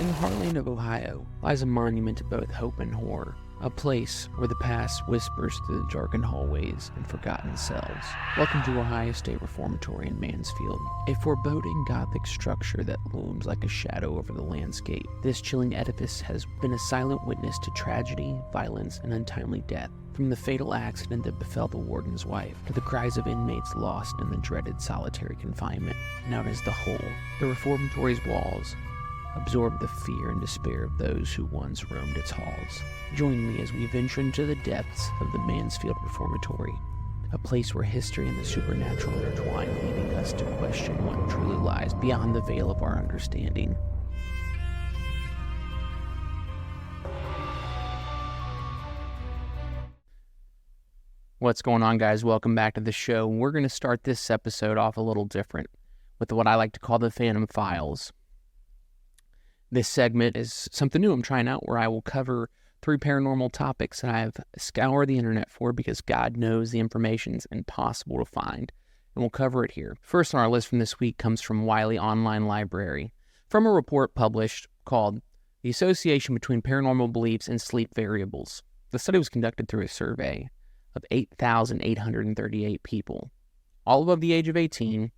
In the heartland of Ohio lies a monument to both hope and horror, a place where the past whispers through the darkened hallways and forgotten cells. Welcome to Ohio State Reformatory in Mansfield, a foreboding Gothic structure that looms like a shadow over the landscape. This chilling edifice has been a silent witness to tragedy, violence, and untimely death. From the fatal accident that befell the warden's wife, to the cries of inmates lost in the dreaded solitary confinement, known as the Hole, the reformatory's walls absorb the fear and despair of those who once roamed its halls. Join me as we venture into the depths of the Mansfield Reformatory, a place where history and the supernatural intertwine, leading us to question what truly lies beyond the veil of our understanding. What's going on, guys? Welcome back to the show. We're going to start this episode off a little different with what I like to call the Phantom Files. This segment is something new I'm trying out, where I will cover 3 paranormal topics that I've scoured the internet for because God knows the information's impossible to find, and we'll cover it here. First on our list from this week comes from Wiley Online Library, from a report published called The Association Between Paranormal Beliefs and Sleep Variables. The study was conducted through a survey of 8,838 people, all above the age of 18.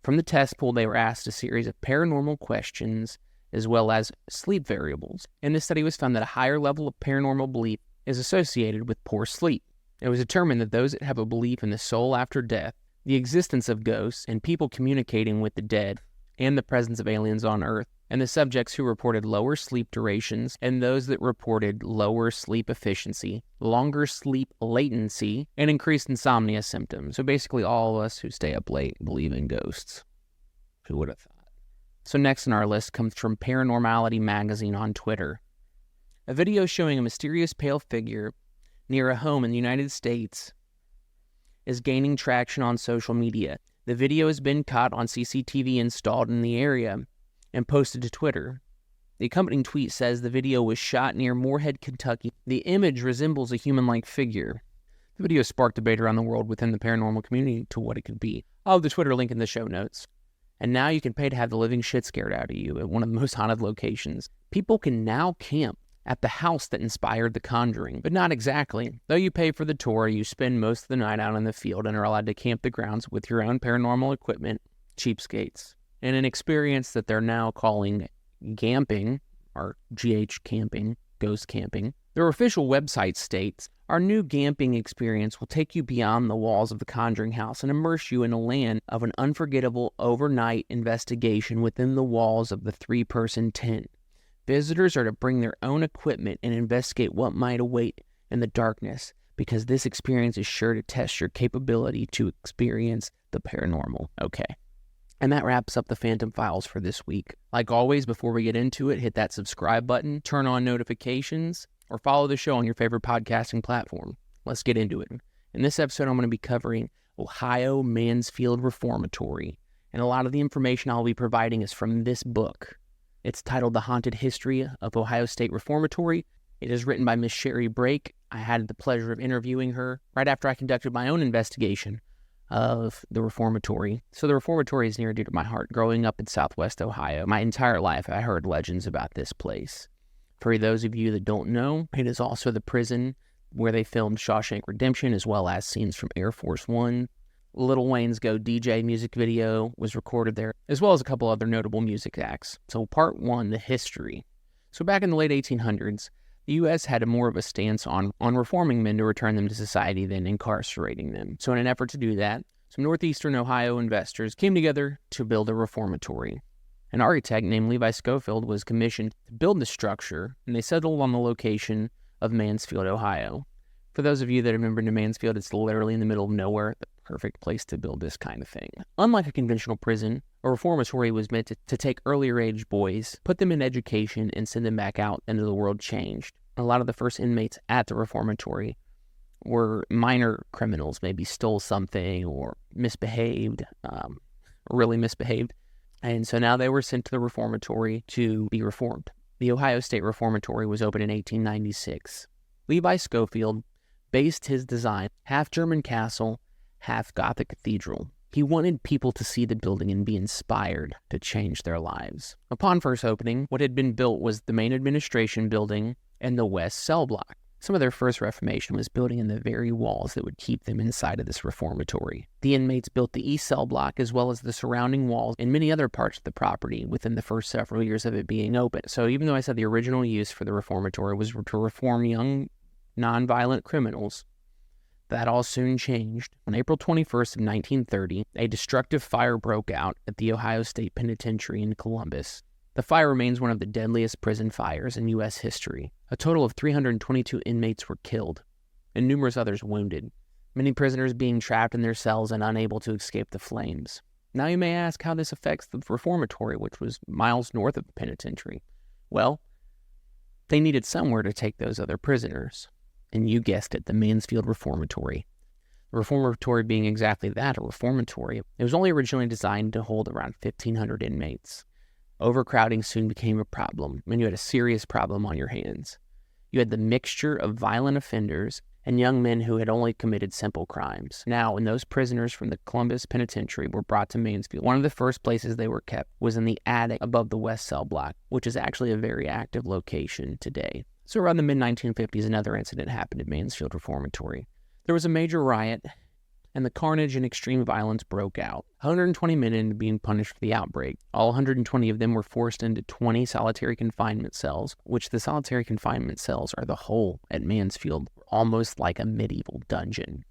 From the test pool, they were asked a series of paranormal questions as well as sleep variables. And this study was found that a higher level of paranormal belief is associated with poor sleep. It was determined that those that have a belief in the soul after death, the existence of ghosts, and people communicating with the dead, and the presence of aliens on Earth, and the subjects who reported lower sleep durations, and those that reported lower sleep efficiency, longer sleep latency, and increased insomnia symptoms. So basically all of us who stay up late believe in ghosts. Who would have thought? So next on our list comes from Paranormality Magazine on Twitter. A video showing a mysterious pale figure near a home in the United States is gaining traction on social media. The video has been caught on CCTV installed in the area and posted to Twitter. The accompanying tweet says the video was shot near Moorhead, Kentucky. The image resembles a human-like figure. The video sparked debate around the world within the paranormal community to what it could be. I'll have the Twitter link in the show notes. And now you can pay to have the living shit scared out of you at one of the most haunted locations. People can now camp at the house that inspired The Conjuring, but not exactly. Though you pay for the tour, you spend most of the night out in the field and are allowed to camp the grounds with your own paranormal equipment, cheapskates. In an experience that they're now calling gamping, or GH camping, ghost camping, their official website states, our new gamping experience will take you beyond the walls of the Conjuring house and immerse you in a land of an unforgettable overnight investigation within the walls of the 3-person tent. Visitors are to bring their own equipment and investigate what might await in the darkness, because this experience is sure to test your capability to experience the paranormal. Okay. And that wraps up the Phantom Files for this week. Like always, before we get into it, hit that subscribe button, turn on notifications, or follow the show on your favorite podcasting platform. Let's get into it. In this episode, I'm going to be covering Ohio Mansfield Reformatory, and a lot of the information I'll be providing is from this book. It's titled The Haunted History of Ohio State Reformatory. It is written by Miss Sherry Brake. I had the pleasure of interviewing her right after I conducted my own investigation of the reformatory. So the reformatory is near and dear to my heart. Growing up in Southwest Ohio, my entire life I heard legends about this place. For those of you that don't know, it is also the prison where they filmed Shawshank Redemption, as well as scenes from Air Force One. Lil Wayne's Go DJ music video was recorded there, as well as a couple other notable music acts. So part 1, the history. So back in the late 1800s, the U.S. had more of a stance on reforming men to return them to society than incarcerating them. So in an effort to do that, some northeastern Ohio investors came together to build a reformatory. An architect named Levi Schofield was commissioned to build the structure, and they settled on the location of Mansfield, Ohio. For those of you that have never been to Mansfield, it's literally in the middle of nowhere, the perfect place to build this kind of thing. Unlike a conventional prison, a reformatory was meant to take earlier age boys, put them in education, and send them back out into the world changed. A lot of the first inmates at the reformatory were minor criminals, maybe stole something or misbehaved, really misbehaved. And so now they were sent to the reformatory to be reformed. The Ohio State Reformatory was opened in 1896. Levi Schofield based his design half German castle, half Gothic cathedral. He wanted people to see the building and be inspired to change their lives. Upon first opening, what had been built was the main administration building and the west cell block. Some of their first reformation was building in the very walls that would keep them inside of this reformatory. The inmates built the east cell block as well as the surrounding walls and many other parts of the property within the first several years of it being open. So even though I said the original use for the reformatory was to reform young, nonviolent criminals, that all soon changed. On April 21st of 1930, a destructive fire broke out at the Ohio State Penitentiary in Columbus. The fire remains one of the deadliest prison fires in U.S. history. A total of 322 inmates were killed, and numerous others wounded, many prisoners being trapped in their cells and unable to escape the flames. Now you may ask how this affects the reformatory, which was miles north of the penitentiary. Well, they needed somewhere to take those other prisoners. And you guessed it, the Mansfield Reformatory. The reformatory being exactly that, a reformatory. It was only originally designed to hold around 1,500 inmates. Overcrowding soon became a problem, and you had a serious problem on your hands. You had the mixture of violent offenders and young men who had only committed simple crimes. Now, when those prisoners from the Columbus Penitentiary were brought to Mansfield, one of the first places they were kept was in the attic above the west cell block, which is actually a very active location today. So around the mid-1950s, another incident happened at Mansfield Reformatory. There was a major riot, and the carnage and extreme violence broke out. 120 men ended up being punished for the outbreak. All 120 of them were forced into 20 solitary confinement cells, which the solitary confinement cells are the hole at Mansfield, almost like a medieval dungeon.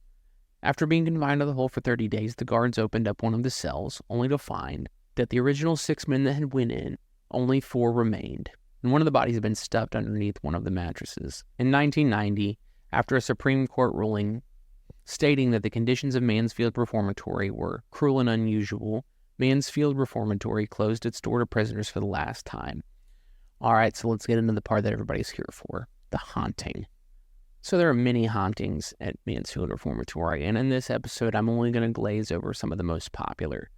After being confined to the hole for 30 days, the guards opened up one of the cells, only to find that the original 6 men that had went in, only 4 remained, and one of the bodies had been stuffed underneath one of the mattresses. In 1990, after a Supreme Court ruling stating that the conditions of Mansfield Reformatory were cruel and unusual, Mansfield Reformatory closed its door to prisoners for the last time. All right, so let's get into the part that everybody's here for, the haunting. So there are many hauntings at Mansfield Reformatory, and in this episode, I'm only going to glaze over some of the most popular.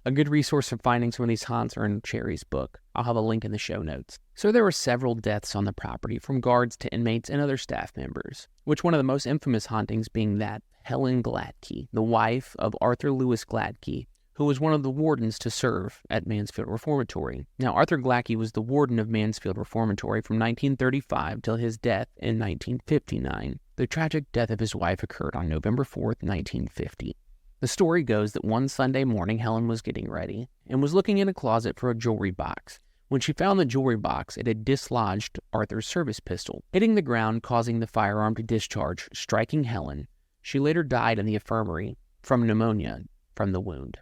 A good resource for finding some of these haunts are in Cherry's book. I'll have a link in the show notes. So there were several deaths on the property, from guards to inmates and other staff members, which one of the most infamous hauntings being that Helen Gladkey, the wife of Arthur Lewis Gladkey, who was one of the wardens to serve at Mansfield Reformatory. Now, Arthur Gladkey was the warden of Mansfield Reformatory from 1935 till his death in 1959. The tragic death of his wife occurred on November 4th, 1950. The story goes that one Sunday morning, Helen was getting ready and was looking in a closet for a jewelry box. When she found the jewelry box, it had dislodged Arthur's service pistol, hitting the ground, causing the firearm to discharge, striking Helen. She later died in the infirmary from pneumonia from the wound.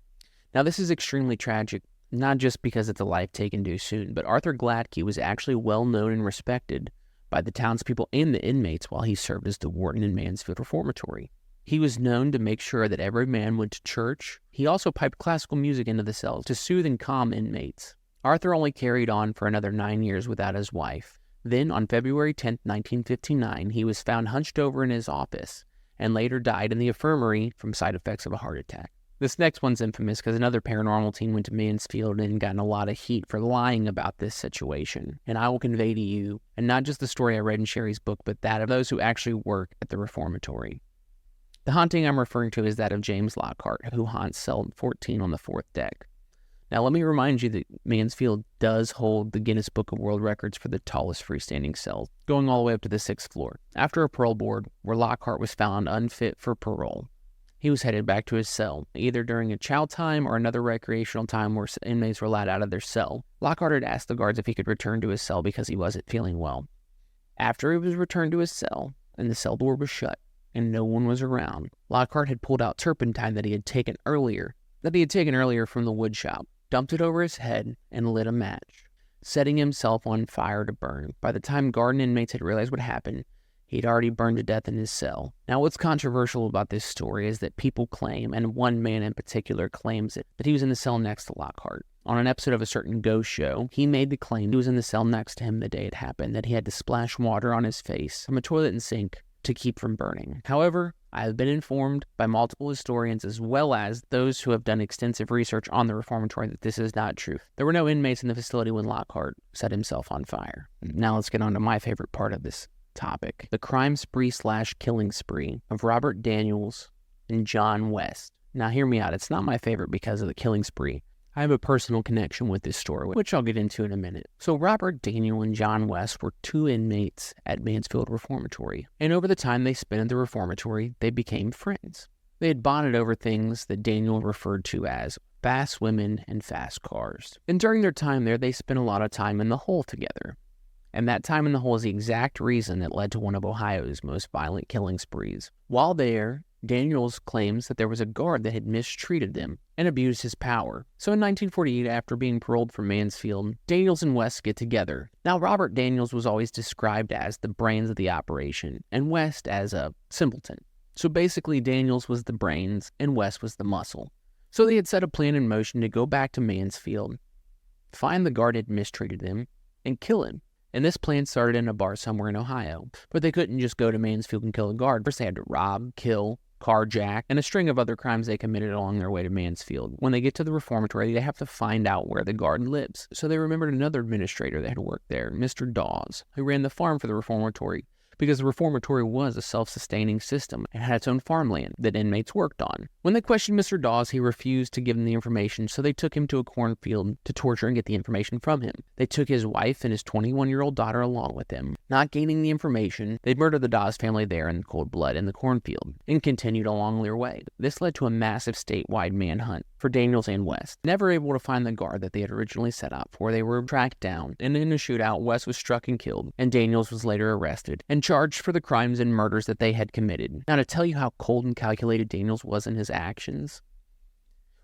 Now, this is extremely tragic, not just because it's a life taken too soon, but Arthur Gladkey was actually well known and respected by the townspeople and the inmates while he served as the warden in Mansfield Reformatory. He was known to make sure that every man went to church. He also piped classical music into the cells to soothe and calm inmates. Arthur only carried on for another 9 years without his wife. Then, on February 10, 1959, he was found hunched over in his office and later died in the infirmary from side effects of a heart attack. This next one's infamous because another paranormal team went to Mansfield and gotten a lot of heat for lying about this situation. And I will convey to you, and not just the story I read in Sherry's book, but that of those who actually work at the reformatory. The haunting I'm referring to is that of James Lockhart, who haunts cell 14 on the 4th deck. Now, let me remind you that Mansfield does hold the Guinness Book of World Records for the tallest freestanding cell, going all the way up to the 6th floor. After a parole board, where Lockhart was found unfit for parole, he was headed back to his cell, either during a chow time or another recreational time where inmates were allowed out of their cell. Lockhart had asked the guards if he could return to his cell because he wasn't feeling well. After he was returned to his cell, and the cell door was shut, and no one was around, Lockhart had pulled out turpentine that he had taken earlier from the wood shop, dumped it over his head, and lit a match, setting himself on fire to burn. By the time guard and inmates had realized what happened, he'd already burned to death in his cell. Now, what's controversial about this story is that people claim, and one man in particular claims it, that he was in the cell next to Lockhart. On an episode of a certain ghost show, he made the claim he was in the cell next to him the day it happened, that he had to splash water on his face from a toilet and sink to keep from burning. However, I have been informed by multiple historians as well as those who have done extensive research on the reformatory that this is not true. There were no inmates in the facility when Lockhart set himself on fire. Now let's get on to my favorite part of this topic, the crime spree / killing spree of Robert Daniels and John West. Now hear me out, it's not my favorite because of the killing spree. I have a personal connection with this story, which I'll get into in a minute. So Robert, Daniel, and John West were 2 inmates at Mansfield Reformatory, and over the time they spent at the reformatory, they became friends. They had bonded over things that Daniel referred to as fast women and fast cars. And during their time there, they spent a lot of time in the hole together. And that time in the hole is the exact reason that led to one of Ohio's most violent killing sprees. While there, Daniels claims that there was a guard that had mistreated them and abused his power. So in 1948, after being paroled from Mansfield, Daniels and West get together. Now, Robert Daniels was always described as the brains of the operation, and West as a simpleton. So basically, Daniels was the brains, and West was the muscle. So they had set a plan in motion to go back to Mansfield, find the guard that mistreated them, and kill him. And this plan started in a bar somewhere in Ohio. But they couldn't just go to Mansfield and kill a guard. First, they had to rob, kill, carjack, and a string of other crimes they committed along their way to Mansfield. When they get to the reformatory, they have to find out where the guard lives. So they remembered another administrator that had worked there, Mr. Dawes, who ran the farm for the reformatory, because the reformatory was a self-sustaining system and had its own farmland that inmates worked on. When they questioned Mr. Dawes, he refused to give them the information, so they took him to a cornfield to torture and get the information from him. They took his wife and his 21-year-old daughter along with them. Not gaining the information, they murdered the Dawes family there in cold blood in the cornfield and continued along their way. This led to a massive statewide manhunt for Daniels and West. Never able to find the guard that they had originally set up for, they were tracked down, and in a shootout, West was struck and killed, and Daniels was later arrested and charged for the crimes and murders that they had committed. Now, to tell you how cold and calculated Daniels was in his actions,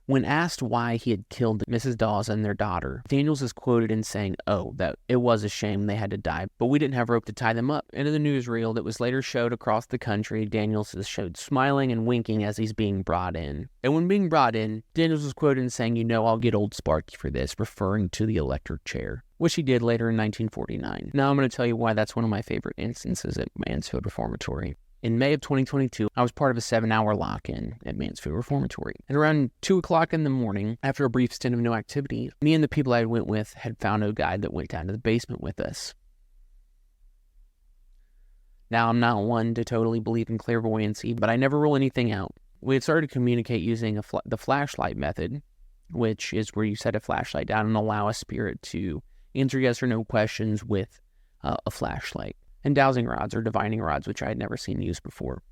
when asked why he had killed Mrs. Dawes and their daughter, Daniels is quoted in saying, that it was a shame they had to die, but we didn't have rope to tie them up. And in the newsreel that was later showed across the country, Daniels is showed smiling and winking as he's being brought in. And when being brought in, Daniels was quoted in saying, I'll get old Sparky for this, referring to the electric chair, which he did later in 1949. Now I'm going to tell you why that's one of my favorite instances at Mansfield Reformatory. In May of 2022, I was part of a 7-hour lock-in at Mansfield Reformatory. And around 2 o'clock in the morning, after a brief stint of no activity, me and the people I went with had found a guide that went down to the basement with us. Now, I'm not one to totally believe in clairvoyancy, but I never rule anything out. We had started to communicate using the flashlight method, which is where you set a flashlight down and allow a spirit to answer yes or no questions with a flashlight. And dowsing rods or divining rods, which I had never seen used before.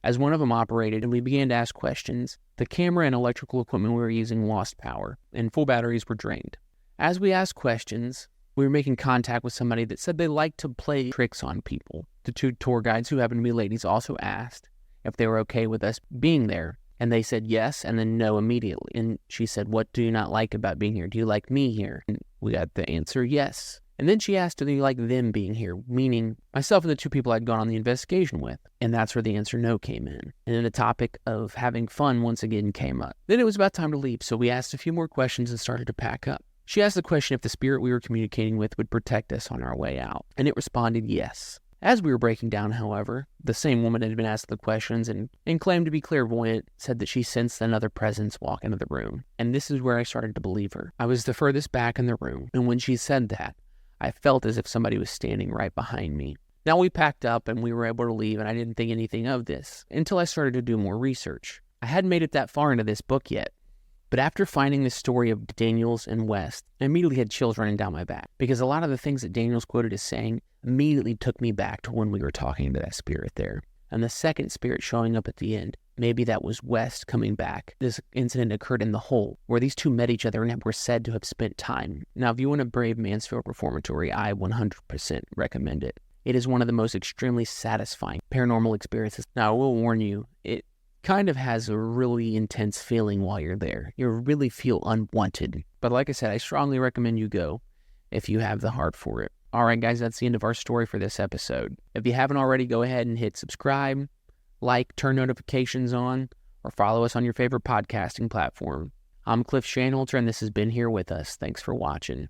As one of them operated and we began to ask questions, the camera and electrical equipment we were using lost power, and full batteries were drained. As we asked questions, we were making contact with somebody that said they liked to play tricks on people. The 2 tour guides, who happened to be ladies, also asked if they were okay with us being there, and they said yes and then no immediately. And she said, "What do you not like about being here? Do you like me here?" And we got the answer, yes. And then she asked, do you like them being here? Meaning myself and the 2 people I'd gone on the investigation with. And that's where the answer no came in. And then the topic of having fun once again came up. Then it was about time to leave, so we asked a few more questions and started to pack up. She asked the question if the spirit we were communicating with would protect us on our way out. And it responded yes. As we were breaking down, however, the same woman that had been asked the questions and claimed to be clairvoyant said that she sensed another presence walk into the room. And this is where I started to believe her. I was the furthest back in the room, and when she said that, I felt as if somebody was standing right behind me. Now we packed up and we were able to leave, and I didn't think anything of this until I started to do more research. I hadn't made it that far into this book yet, but after finding the story of Daniels and West, I immediately had chills running down my back, because a lot of the things that Daniels quoted as saying immediately took me back to when we were talking to that spirit there. And the second spirit showing up at the end, maybe that was West coming back. This incident occurred in the hole, where these 2 met each other and were said to have spent time. Now, if you want to brave Mansfield Reformatory, I 100% recommend it. It is one of the most extremely satisfying paranormal experiences. Now, I will warn you, it kind of has a really intense feeling while you're there. You really feel unwanted. But like I said, I strongly recommend you go if you have the heart for it. All right, guys, that's the end of our story for this episode. If you haven't already, go ahead and hit subscribe, like, turn notifications on, or follow us on your favorite podcasting platform. I'm Cliff Shanholter, and this has been Here With Us. Thanks for watching.